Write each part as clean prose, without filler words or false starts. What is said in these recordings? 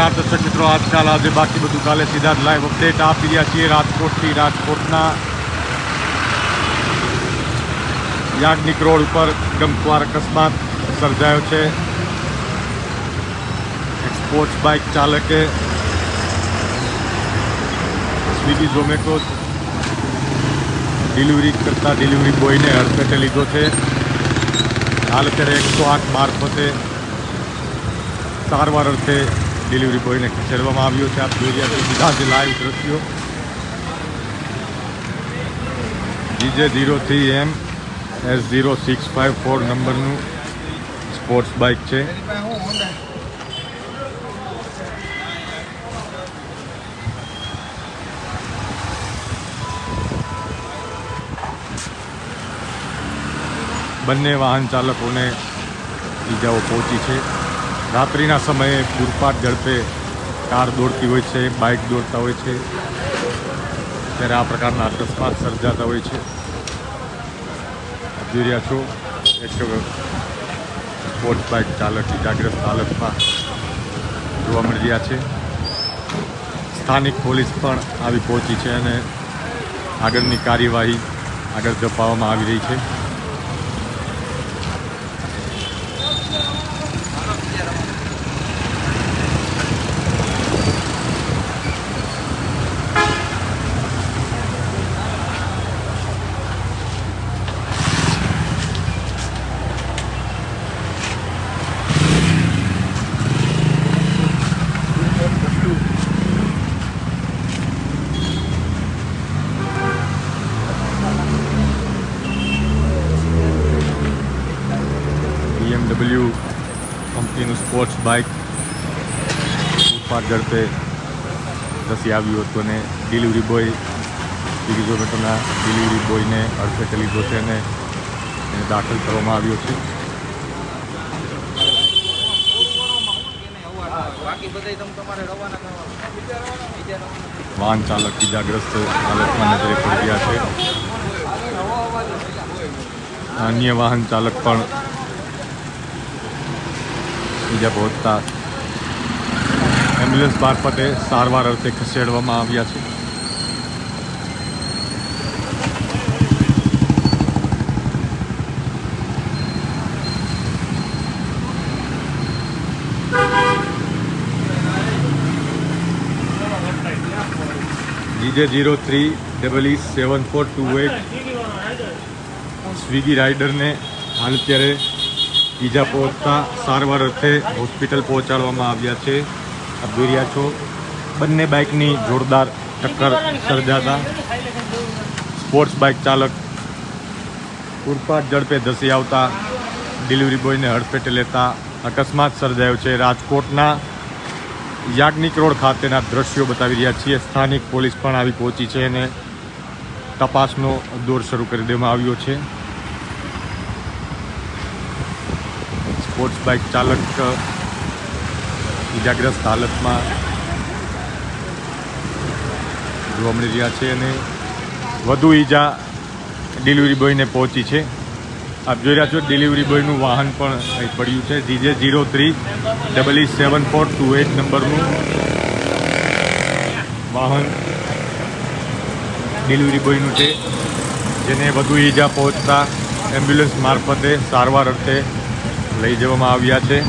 નમસ્કાર દર્શક મિત્રો, આજકાલ આજે બાકી બધું કાલે સીધા જ લાઈવ અપડેટ આપી રહ્યા છીએ રાજકોટથી। રાજકોટના યાજ્ઞિક રોડ ઉપર ગમખ્વાર અકસ્માત સર્જાયો છે। એક સ્પોર્ટ્સ બાઇક ચાલકે સ્વિગી ઝોમેટો ડિલિવરી કરતા ડિલિવરી બોયને હડફેટે લીધો છે। હાલ અત્યારે 108 મારફતે સારવાર અર્થે ડિલિવરી બોયને ખસેડવામાં આવ્યો છે। આપ જોઈ રહ્યા છો સીધા જ લાઈવ દ્રશ્યો। GJ03M S0654 નંબરનું સ્પોર્ટ્સ બાઇક છે। બંને વાહન ચાલકોને ઈજાઓ પહોંચી છે। રાત્રિના સમયે પૂરપાટ ઝડપે કાર દોડતી હોય છે, બાઇક દોડતા હોય છે, ત્યારે આ પ્રકારના અકસ્માત સર્જાતા હોય છે। જોઈ રહ્યા છો એક સ્પોર્ટ્સ બાઇક ચાલક ઇજાગ્રસ્ત હાલતમાં જોવા મળી રહ્યા છે। સ્થાનિક પોલીસ પણ આવી પહોંચી છે અને આગળની કાર્યવાહી આગળ ધપાવવામાં આવી રહી છે। BMW કંપનીનું સ્પોર્ટ્સ બાઇક પૂરપાટ ઝડપે ધસી આવ્યું હતું અને ડિલિવરી બોય સ્વિગી ઝોમેટોના ડિલિવરી બોયને હડફેટે લીધો છે અને એને દાખલ કરવામાં આવ્યો છે। વાહન ચાલક ઇજાગ્રસ્ત હાલતમાં નજરે પડી ગયા છે। અન્ય વાહન ચાલક પણ ઈજા પહોંચતા એમ્બ્યુલન્સ મારફતે સારવાર અર્થે ખસેડવામાં આવ્યા છે। GJ03E7428 સ્વિગી રાઇડરને હાલ અત્યારે ઈજા પહોંચતા સારવાર અર્થે હોસ્પિટલ પહોંચાડવામાં આવ્યા છે। આપ જોઈ રહ્યા છો બંને બાઇકની જોરદાર ટક્કર સર્જાતા સ્પોર્ટ્સ બાઇક ચાલક પૂરપાટ ઝડપે ધસી આવતા ડિલિવરી બોયને હડફેટે લેતા અકસ્માત સર્જાયો છે। રાજકોટના યાજ્ઞિક રોડ ખાતેના દ્રશ્યો બતાવી રહ્યા છીએ। સ્થાનિક પોલીસ પણ આવી પહોંચી છે અને તપાસનો દોર શરૂ કરી દેવામાં આવ્યો છે। સ્પોર્ટ્સ બાઇક ચાલક ઇજાગ્રસ્ત હાલતમાં જોવા મળી રહ્યા છે અને વધુ ઈજા ડિલિવરી બોયને પહોંચી છે। આપ જોઈ રહ્યા છો ડિલિવરી બોયનું વાહન પણ અહીં પડ્યું છે। GJ03E7428 નંબરનું વાહન ડિલિવરી બોયનું છે, જેને વધુ ઈજા પહોંચતા એમ્બ્યુલન્સ મારફતે સારવાર અર્થે લઈ જવામાં આવ્યા છે।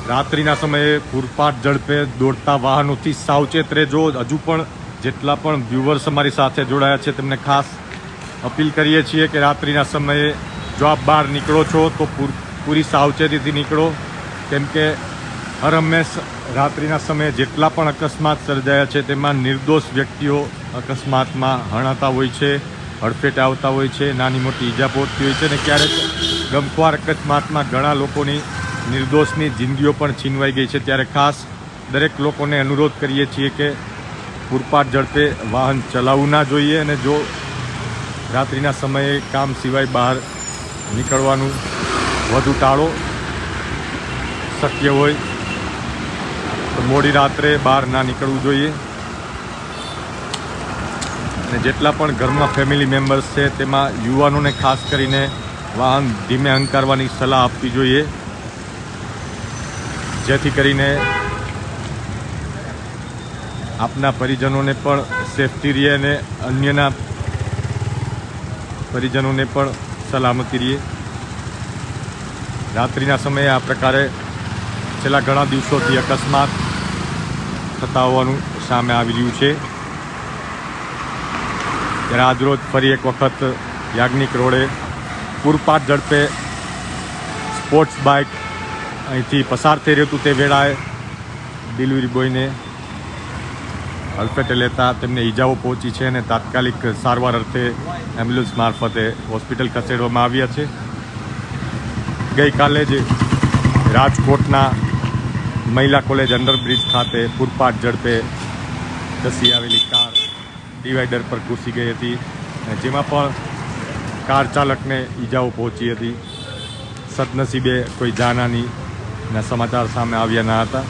રાત્રિના સમયે પૂરપાટ ઝડપે દોડતા વાહનોથી સાવચેત રહેજો। હજુ પણ જેટલા પણ વ્યુઅર્સ અમારી સાથે જોડાયા છે તેમને ખાસ અપીલ કરીએ છીએ કે રાત્રિના સમયે જો આપ બહાર નીકળો છો તો પૂરી સાવચેતીથી નીકળો, કેમ કે હર હંમેશ રાત્રિના સમયે જેટલા પણ અકસ્માત સર્જાયા છે તેમાં નિર્દોષ વ્યક્તિઓ અકસ્માતમાં હણાતા હોય છે, હડફેટે આવતા હોય છે, નાની મોટી ઈજા પહોંચતી હોય છે અને ક્યારેક ગમખ્વાર અકસ્માતમાં ઘણા લોકોની નિર્દોષની જિંદગીઓ પણ છીનવાઈ ગઈ છે। ત્યારે ખાસ દરેક લોકોને અનુરોધ કરીએ છીએ કે પૂરપાટ ઝડપે વાહન ચલાવવું ના જોઈએ અને જો રાત્રિના સમયે કામ સિવાય બહાર નીકળવાનું વધુ ટાળો, શક્ય હોય તો મોડી રાત્રે બહાર ના નીકળવું જોઈએ અને જેટલા પણ ઘરમાં ફેમિલી મેમ્બર્સ છે તેમાં યુવાનોને ખાસ કરીને વાહન ધીમે હંકારવાની સલાહ આપવી જોઈએ, જેથી કરીને આપના પરિજનોને પણ સેફટી રહે અને અન્યના પરિજનોને પણ સલામતી રહે। રાત્રિના સમયે આ પ્રકારે છેલ્લા ઘણા દિવસોથી અકસ્માત થતા હોવાનું સામે આવી રહ્યું છે। ત્યારે આજરોજ ફરી એક વખત યાજ્ઞિક રોડે પૂરપાટ ઝડપે સ્પોર્ટ્સ બાઇક અહીંથી પસાર થઈ રહ્યું હતું તે વેળાએ ડિલિવરી બોયને હડફેટે લેતા તેમને ઈજાઓ પહોંચી છે અને તાત્કાલિક સારવાર અર્થે એમ્બ્યુલન્સ મારફતે હોસ્પિટલ ખસેડવામાં આવ્યા છે। ગઈકાલે જ રાજકોટના મહિલા કોલેજ અંડરબ્રિજ ખાતે પૂરપાટ ઝડપે ધસી આવેલી કાર ડિવાઈડર પર ઘૂસી ગઈ હતી અને જેમાં પણ કાર ચાલકને ઈજાઓ પહોંચી હતી। સદનસીબે કોઈ જાનહાનિના સમાચાર સામે આવ્યા ન હતા,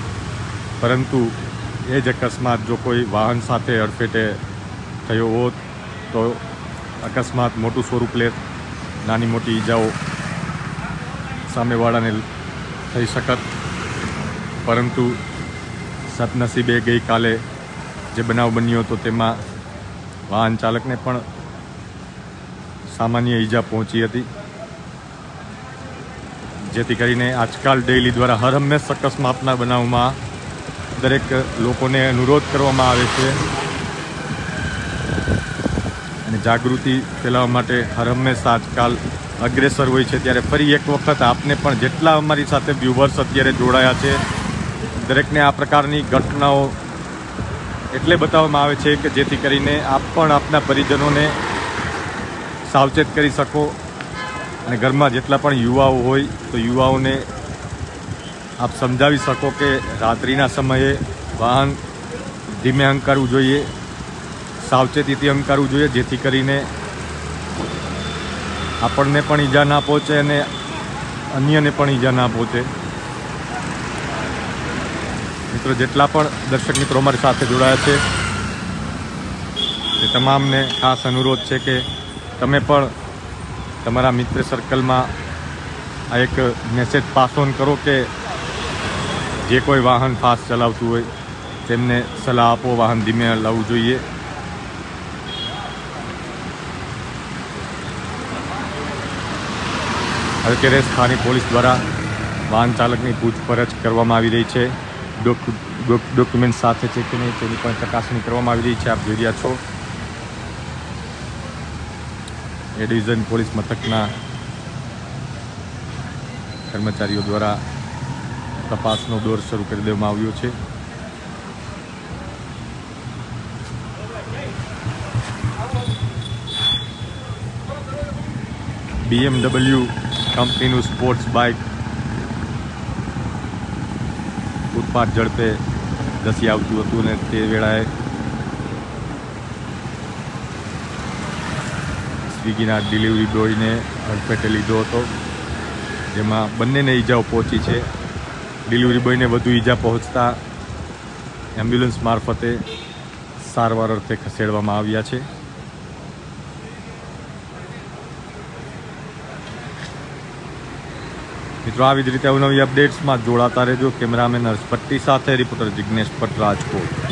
પરંતુ એ જ અકસ્માત જો કોઈ વાહન સાથે અડફેટે થયો હોત તો અકસ્માત મોટું સ્વરૂપ લે, નાની મોટી ઈજાઓ સામેવાળાને થઈ શકત। પરંતુ સદનસીબે ગઈકાલે જે બનાવ બન્યો હતો તેમાં વાહન ચાલકને પણ સામાન્ય ઈજા પહોંચી હતી, જેથી કરીને આજકાલ ડેઇલી દ્વારા હર હંમેશ અકસ્માતના બનાવમાં દરેક લોકોને અનુરોધ કરવામાં આવે છે અને જાગૃતિ ફેલાવવા માટે હર હંમેશ આજકાલ અગ્રેસર હોય છે। ત્યારે ફરી એક વખત આપને પણ જેટલા અમારી સાથે વ્યુવર્સ અત્યારે જોડાયા છે દરેકને આ પ્રકારની ઘટનાઓ એટલે બતાવવામાં આવે છે કે જેથી કરીને આપ પણ આપના પરિજનોને સાવચેત કરી શકો અને ઘરમાં જેટલા પણ યુવાઓ હોય તો યુવાઓને આપ સમજાવી શકો કે રાત્રિના સમયે વાહન ધીમે હંકારવું જોઈએ, સાવચેતીથી હંકારવું જોઈએ, જેથી કરીને આપણને પણ ઈજા ના પહોંચે અને અન્યને પણ ઈજા ના પહોંચે। મિત્રો, જેટલા પણ દર્શક મિત્રો અમારી સાથે જોડાયા છે તે તમામને ખાસ અનુરોધ છે કે તમે પણ તમારા મિત્ર સર્કલમાં આ એક મેસેજ પાસ ઓન કરો કે જે કોઈ વાહન ફાસ્ટ ચલાવતું હોય તેમને સલાહ આપો વાહન ધીમે લાવવું જોઈએ। અત્યારે સ્થાનિક પોલીસ દ્વારા વાહન ચાલકની પૂછપરછ કરવામાં આવી રહી છે, ડોક્યુમેન્ટ સાથે છે કે નહીં તેની પણ ચકાસણી કરવામાં આવી રહી છે। આપ જોઈ રહ્યા છો એ ડિવિઝન પોલીસ મથકના કર્મચારીઓ દ્વારા તપાસનો દોર શરૂ કરી દેવામાં આવ્યો છે। BMW કંપનીનું સ્પોર્ટ્સ બાઇક પૂરપાટ ઝડપે ધસી આવતું હતું અને તે વેળાએ સ્વિગીના ડિલિવરી બોયને હડફેટે લીધો હતો, જેમાં બંનેને ઈજાઓ પહોંચી છે। ડિલિવરી બોયને વધુ ઈજા પહોંચતા એમ્બ્યુલન્સ મારફતે સારવાર અર્થે ખસેડવામાં આવ્યા છે। મિત્રો, આવી જ રીતે અવનવી અપડેટ્સમાં જોડાતા રહેજો। કેમેરામેન હર્ષ પટ્ટી સાથે રિપોર્ટર જિગ્નેશ ભટ્ટ, રાજકોટ।